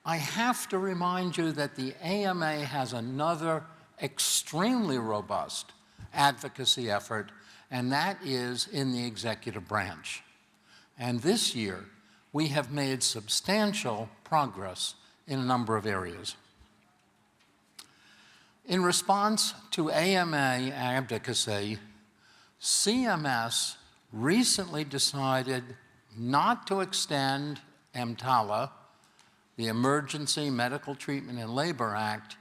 I have to remind you that the AMA has another extremely robust advocacy effort, and that is in the executive branch. And this year, we have made substantial progress in a number of areas. In response to AMA advocacy, CMS recently decided not to extend EMTALA, the Emergency Medical Treatment and Labor Act,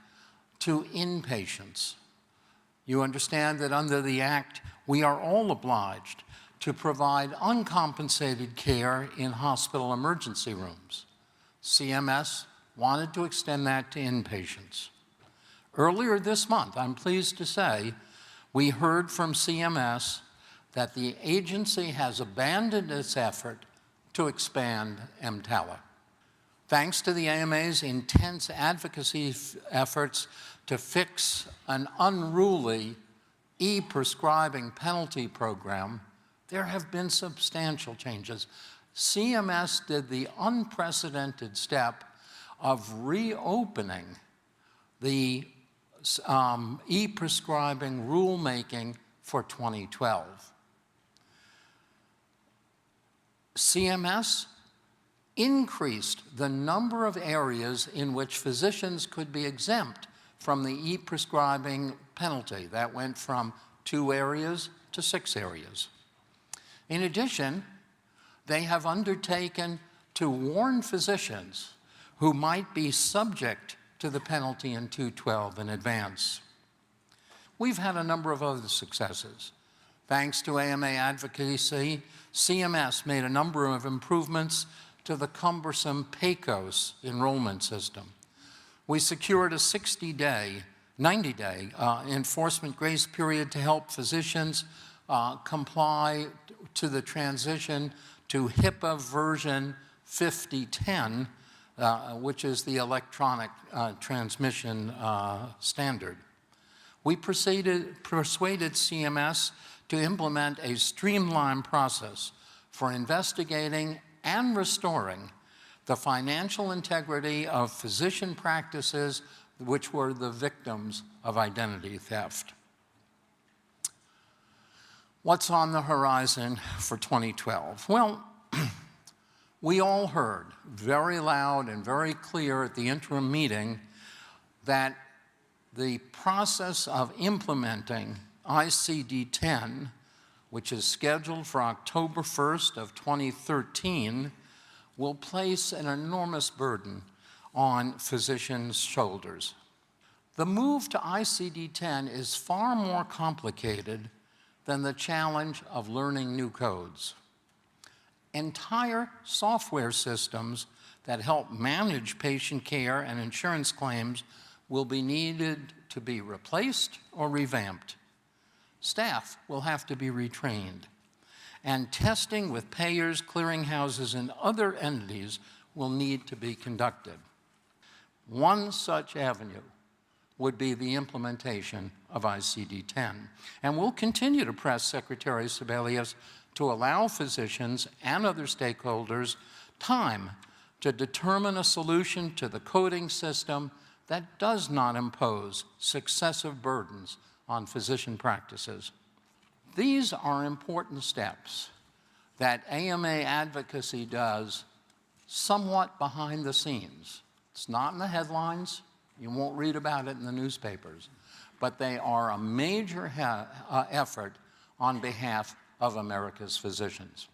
to inpatients. You understand that under the Act, we are all obliged to provide uncompensated care in hospital emergency rooms. CMS wanted to extend that to inpatients. Earlier this month, I'm pleased to say, we heard from CMS that the agency has abandoned its effort to expand EMTALA. Thanks to the AMA's intense advocacy efforts to fix an unruly e-prescribing penalty program, there have been substantial changes. CMS did the unprecedented step of reopening the e-prescribing rulemaking for 2012. CMS increased the number of areas in which physicians could be exempt from the e-prescribing penalty. That went from 2 areas to 6 areas. In addition, they have undertaken to warn physicians who might be subject to the penalty in 212 in advance. We've had a number of other successes. Thanks to AMA advocacy, CMS made a number of improvements to the cumbersome PACOS enrollment system. We secured a 90-day enforcement grace period to help physicians comply to the transition to HIPAA version 5010, which is the electronic transmission standard. We persuaded CMS to implement a streamlined process for investigating and restoring the financial integrity of physician practices which were the victims of identity theft. What's on the horizon for 2012? Well, we all heard very loud and very clear at the interim meeting that the process of implementing ICD-10, which is scheduled for October 1st of 2013, will place an enormous burden on physicians' shoulders. The move to ICD-10 is far more complicated than the challenge of learning new codes. Entire software systems that help manage patient care and insurance claims will be needed to be replaced or revamped. Staff will have to be retrained, and testing with payers, clearinghouses, and other entities will need to be conducted. One such avenue would be the implementation of ICD-10, and we'll continue to press Secretary Sebelius to allow physicians and other stakeholders time to determine a solution to the coding system that does not impose successive burdens on physician practices. These are important steps that AMA advocacy does somewhat behind the scenes. It's not in the headlines. You won't read about it in the newspapers. But they are a major effort on behalf of America's physicians.